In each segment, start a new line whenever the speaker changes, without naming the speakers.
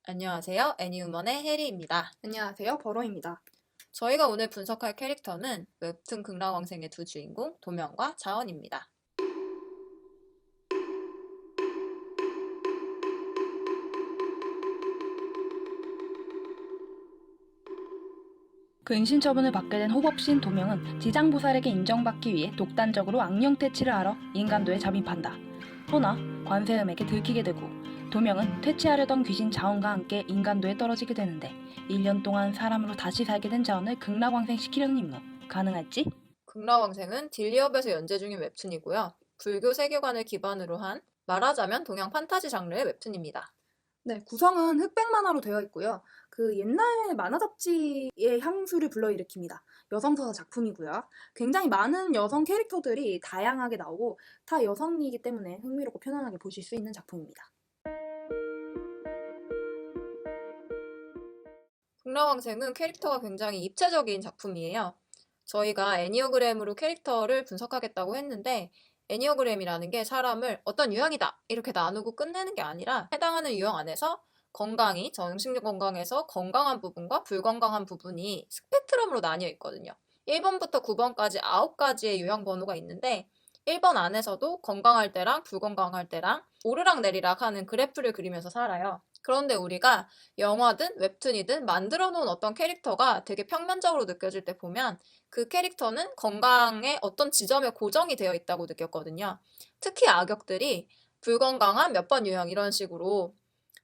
안녕하세요. 애니우먼의 해리입니다.
안녕하세요. 버러입니다.
저희가 오늘 분석할 캐릭터는 웹툰 극락왕생의 두 주인공 도명과 자원입니다.
근신 처분을 받게 된 호법신 도명은 지장보살에게 인정받기 위해 독단적으로 악령 퇴치를 하러 인간도에 잠입한다. 허나 관세음에게 들키게 되고 도명은 퇴치하려던 귀신 자원과 함께 인간도에 떨어지게 되는데 1년 동안 사람으로 다시 살게 된 자원을 극락왕생시키려는 임무 가능할지?
극락왕생은 딜리업에서 연재 중인 웹툰이고요. 불교 세계관을 기반으로 한 말하자면 동양 판타지 장르의 웹툰입니다.
네, 구성은 흑백 만화로 되어 있고요. 그 옛날 만화 잡지의 향수를 불러일으킵니다. 여성 서사 작품이고요. 굉장히 많은 여성 캐릭터들이 다양하게 나오고 다 여성이기 때문에 흥미롭고 편안하게 보실 수 있는 작품입니다.
극락왕생은 캐릭터가 굉장히 입체적인 작품이에요. 저희가 애니어그램으로 캐릭터를 분석하겠다고 했는데 애니어그램이라는 게 사람을 어떤 유형이다 이렇게 나누고 끝내는 게 아니라 해당하는 유형 안에서 건강이 정신적 건강에서 건강한 부분과 불건강한 부분이 스펙트럼으로 나뉘어 있거든요. 1번부터 9번까지 9가지의 유형 번호가 있는데 1번 안에서도 건강할 때랑 불건강할 때랑 오르락 내리락 하는 그래프를 그리면서 살아요. 그런데 우리가 영화든 웹툰이든 만들어 놓은 어떤 캐릭터가 되게 평면적으로 느껴질 때 보면 그 캐릭터는 건강의 어떤 지점에 고정이 되어 있다고 느꼈거든요. 특히 악역들이 불건강한 몇 번 유형 이런 식으로.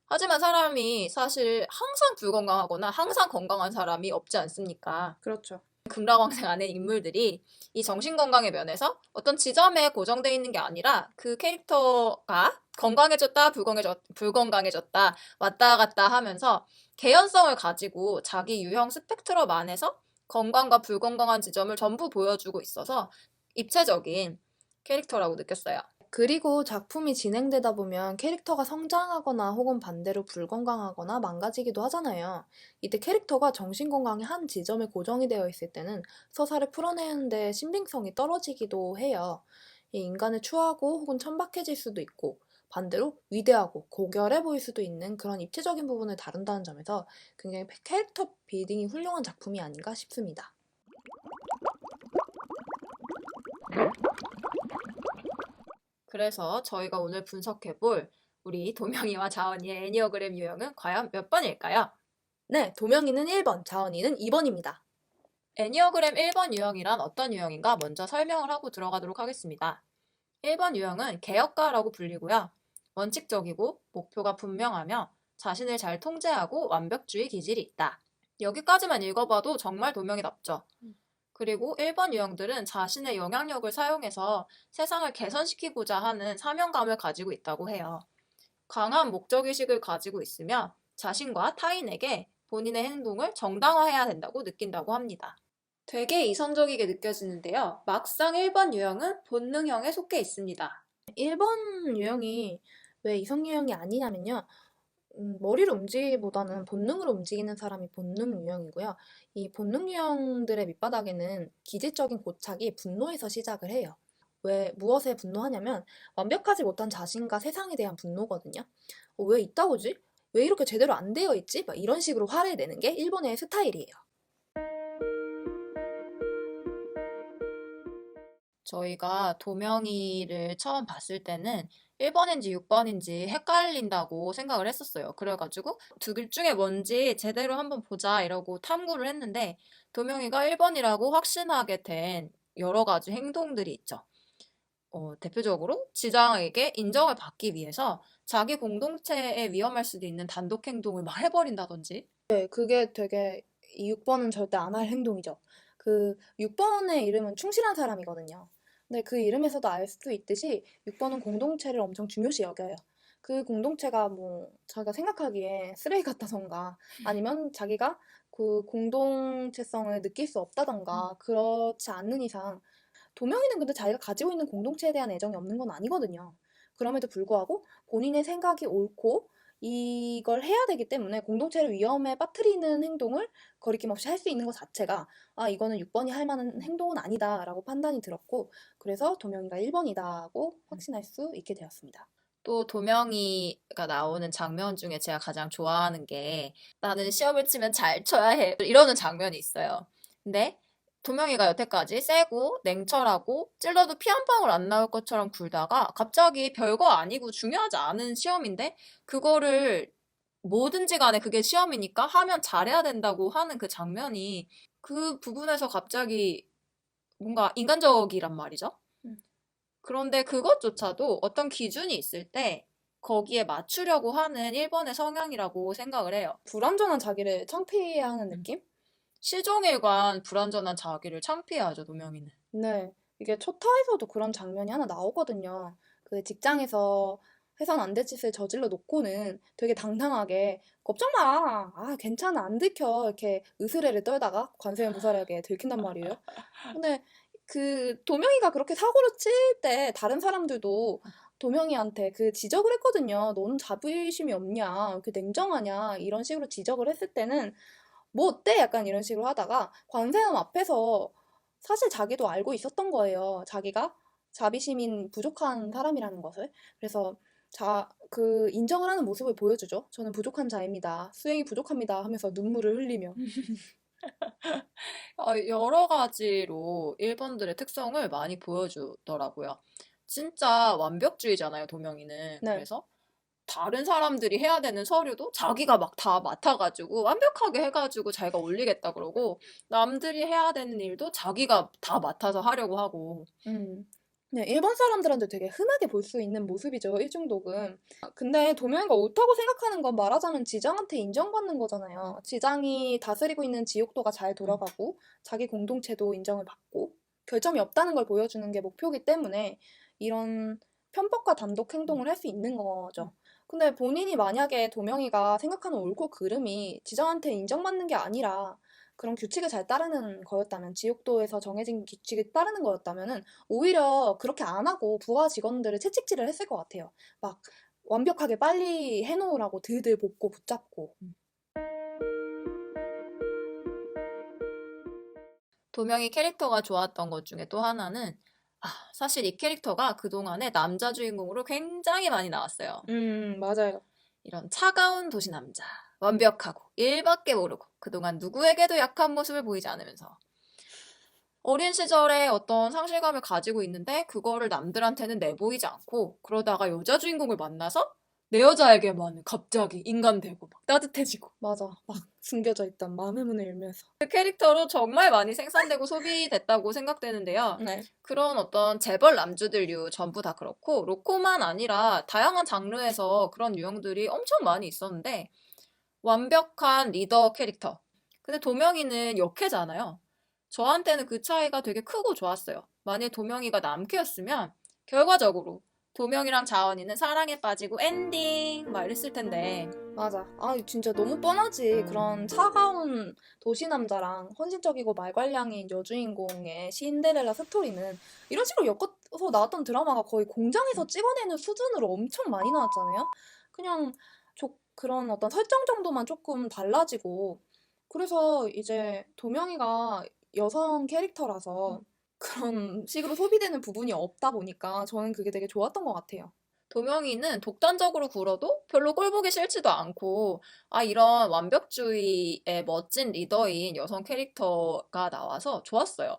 하지만 사람이 사실 항상 불건강하거나 항상 건강한 사람이 없지 않습니까?
그렇죠.
극락왕생 안에 인물들이 이 정신건강의 면에서 어떤 지점에 고정되어 있는 게 아니라 그 캐릭터가 건강해졌다, 불건강해졌다, 왔다 갔다 하면서 개연성을 가지고 자기 유형 스펙트럼 안에서 건강과 불건강한 지점을 전부 보여주고 있어서 입체적인 캐릭터라고 느꼈어요.
그리고 작품이 진행되다 보면 캐릭터가 성장하거나 혹은 반대로 불건강하거나 망가지기도 하잖아요. 이때 캐릭터가 정신건강의 한 지점에 고정이 되어 있을 때는 서사를 풀어내는데 신빙성이 떨어지기도 해요. 이 인간을 추하고 혹은 천박해질 수도 있고 반대로 위대하고 고결해 보일 수도 있는 그런 입체적인 부분을 다룬다는 점에서 굉장히 캐릭터 빌딩이 훌륭한 작품이 아닌가 싶습니다.
그래서 저희가 오늘 분석해볼 우리 도명이와 자원이의 애니어그램 유형은 과연 몇 번일까요?
네, 도명이는 1번, 자원이는 2번입니다.
애니어그램 1번 유형이란 어떤 유형인가 먼저 설명을 하고 들어가도록 하겠습니다. 1번 유형은 개혁가라고 불리고요. 원칙적이고 목표가 분명하며 자신을 잘 통제하고 완벽주의 기질이 있다. 여기까지만 읽어봐도 정말 도명이답죠. 그리고 1번 유형들은 자신의 영향력을 사용해서 세상을 개선시키고자 하는 사명감을 가지고 있다고 해요. 강한 목적의식을 가지고 있으며 자신과 타인에게 본인의 행동을 정당화해야 된다고 느낀다고 합니다. 되게 이성적이게 느껴지는데요. 막상 1번 유형은 본능형에 속해 있습니다.
1번 유형이 왜 이성 유형이 아니냐면요. 머리로 움직이기보다는 본능으로 움직이는 사람이 본능 유형이고요. 이 본능 유형들의 밑바닥에는 기질적인 고착이 분노에서 시작을 해요. 왜 무엇에 분노하냐면 완벽하지 못한 자신과 세상에 대한 분노거든요. 왜 있다고지? 왜 이렇게 제대로 안 되어 있지? 막 이런 식으로 화를 내는 게 일본의 스타일이에요.
저희가 도명이를 처음 봤을 때는 1번인지 6번인지 헷갈린다고 생각을 했었어요. 그래가지고 두 길 중에 뭔지 제대로 한번 보자 이러고 탐구를 했는데 도명이가 1번이라고 확신하게 된 여러 가지 행동들이 있죠. 대표적으로 지장에게 인정을 받기 위해서 자기 공동체에 위험할 수도 있는 단독 행동을 막 해버린다든지.
네, 그게 되게 이 6번은 절대 안 할 행동이죠. 그 6번의 이름은 충실한 사람이거든요. 근데 그 이름에서도 알 수 있듯이 6번은 공동체를 엄청 중요시 여겨요. 그 공동체가 뭐 자기가 생각하기에 쓰레기 같다던가 아니면 자기가 그 공동체성을 느낄 수 없다던가 그렇지 않는 이상 도명이는 근데 자기가 가지고 있는 공동체에 대한 애정이 없는 건 아니거든요. 그럼에도 불구하고 본인의 생각이 옳고 이걸 해야 되기 때문에 공동체를 위험에 빠뜨리는 행동을 거리낌 없이 할 수 있는 것 자체가 아, 이거는 6번이 할 만한 행동은 아니다라고 판단이 들었고 그래서 도명이가 1번이다고 확신할 수 있게 되었습니다.
또 도명이가 나오는 장면 중에 제가 가장 좋아하는 게 나는 시험을 치면 잘 쳐야 해 이러는 장면이 있어요. 근데 도명이가 여태까지 세고 냉철하고 찔러도 피 한 방울 안 나올 것처럼 굴다가 갑자기 별거 아니고 중요하지 않은 시험인데 그거를 뭐든지 간에 그게 시험이니까 하면 잘해야 된다고 하는 그 장면이 그 부분에서 갑자기 뭔가 인간적이란 말이죠.
음.
그런데 그것조차도 어떤 기준이 있을 때 거기에 맞추려고 하는 일본의 성향이라고 생각을 해요.
불완전한 자기를 창피해하는 느낌?
시종일관 불완전한 자기를 창피해하죠, 도명이는.
네. 이게 초타에서도 그런 장면이 하나 나오거든요. 그 직장에서 해서는 안 될 짓을 저질러 놓고는 되게 당당하게 걱정 마. 아, 괜찮아. 안 들켜. 이렇게 으스레를 떨다가 관세음 보살에게 들킨단 말이에요. 근데 그 도명이가 그렇게 사고를 칠 때 다른 사람들도 도명이한테 그 지적을 했거든요. 너는 자부심이 없냐? 왜 이렇게 냉정하냐? 이런 식으로 지적을 했을 때는 뭐 어때? 약간 이런 식으로 하다가 관세음 앞에서 사실 자기도 알고 있었던 거예요. 자기가 자비심인 부족한 사람이라는 것을. 그래서 그 인정을 하는 모습을 보여주죠. 저는 부족한 자입니다. 수행이 부족합니다. 하면서 눈물을 흘리며.
여러 가지로 일본들의 특성을 많이 보여주더라고요. 진짜 완벽주의잖아요, 도명이는.
네.
그래서 다른 사람들이 해야 되는 서류도 자기가 막 다 맡아가지고 완벽하게 해가지고 자기가 올리겠다 그러고 남들이 해야 되는 일도 자기가 다 맡아서 하려고 하고
음. 네, 일본 사람들한테 되게 흔하게 볼 수 있는 모습이죠, 일중독은. 근데 도명이가 옳다고 생각하는 건 말하자면 지장한테 인정받는 거잖아요. 지장이 다스리고 있는 지옥도가 잘 돌아가고, 자기 공동체도 인정을 받고, 결점이 없다는 걸 보여주는 게 목표이기 때문에 이런 편법과 단독 행동을 할 수 있는 거죠. 근데 본인이 만약에 도명이가 생각하는 옳고 그름이 지장한테 인정받는 게 아니라 그런 규칙을 잘 따르는 거였다면, 지옥도에서 정해진 규칙을 따르는 거였다면은 오히려 그렇게 안 하고 부하 직원들을 채찍질을 했을 것 같아요. 막 완벽하게 빨리 해놓으라고 들들 볶고 붙잡고.
도명이 캐릭터가 좋았던 것 중에 또 하나는 사실 이 캐릭터가 그동안에 남자 주인공으로 굉장히 많이 나왔어요.
맞아요.
이런 차가운 도시 남자, 완벽하고 일밖에 모르고 그동안 누구에게도 약한 모습을 보이지 않으면서 어린 시절에 어떤 상실감을 가지고 있는데 그거를 남들한테는 내보이지 않고 그러다가 여자 주인공을 만나서 내 여자에게만 갑자기 인간되고 막 따뜻해지고
맞아. 막 숨겨져 있던 마음의 문을 열면서.
그 캐릭터로 정말 많이 생산되고 소비됐다고 생각되는데요.
네.
그런 어떤 재벌 남주들류 전부 다 그렇고 로코만 아니라 다양한 장르에서 그런 유형들이 엄청 많이 있었는데 완벽한 리더 캐릭터. 근데 도명이는 역해잖아요. 저한테는 그 차이가 되게 크고 좋았어요. 만약 도명이가 남캐였으면 결과적으로 도명이랑 자원이는 사랑에 빠지고 엔딩 막 이랬을 텐데
맞아. 아, 진짜 너무 뻔하지. 그런 차가운 도시 남자랑 헌신적이고 말괄량인 여주인공의 신데렐라 스토리는 이런 식으로 엮어서 나왔던 드라마가 거의 공장에서 찍어내는 수준으로 엄청 많이 나왔잖아요. 그냥 그런 어떤 설정 정도만 조금 달라지고. 그래서 이제 도명이가 여성 캐릭터라서 그런 식으로 소비되는 부분이 없다 보니까 저는 그게 되게 좋았던 것 같아요.
도명이는 독단적으로 굴어도 별로 꼴보기 싫지도 않고 이런 완벽주의의 멋진 리더인 여성 캐릭터가 나와서 좋았어요.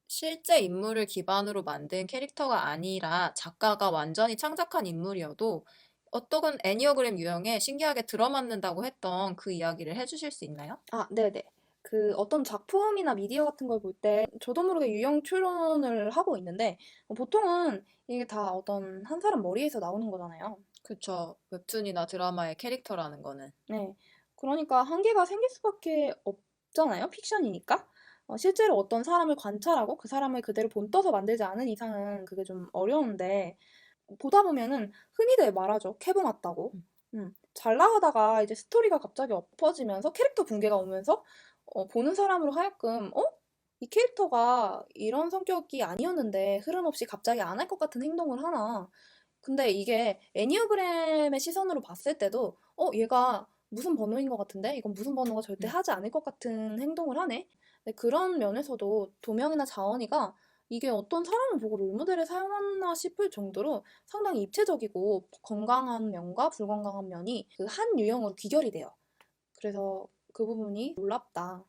실제 인물을 기반으로 만든 캐릭터가 아니라 작가가 완전히 창작한 인물이어도 어떤 애니어그램 유형에 신기하게 들어맞는다고 했던 그 이야기를 해주실 수 있나요?
아, 네네. 그 어떤 작품이나 미디어 같은 걸 볼 때 저도 모르게 유형 추론을 하고 있는데 보통은 이게 다 어떤 한 사람 머리에서 나오는 거잖아요.
그쵸. 웹툰이나 드라마의 캐릭터라는 거는.
네. 그러니까 한계가 생길 수밖에 없잖아요. 픽션이니까. 실제로 어떤 사람을 관찰하고 그 사람을 그대로 본떠서 만들지 않은 이상은 그게 좀 어려운데 보다 보면은 흔히들 말하죠. 캐봉 왔다고. 잘 나가다가 이제 스토리가 갑자기 엎어지면서 캐릭터 붕괴가 오면서 보는 사람으로 하여금 이 캐릭터가 이런 성격이 아니었는데 흐름 없이 갑자기 안 할 것 같은 행동을 하나. 근데 이게 애니어그램의 시선으로 봤을 때도 얘가 무슨 번호인 것 같은데? 이건 무슨 번호가 절대 하지 않을 것 같은 행동을 하네? 근데 그런 면에서도 도명이나 자원이가 이게 어떤 사람을 보고 롤모델을 사용하나 싶을 정도로 상당히 입체적이고 건강한 면과 불건강한 면이 그 한 유형으로 귀결이 돼요. 그래서 그 부분이 놀랍다.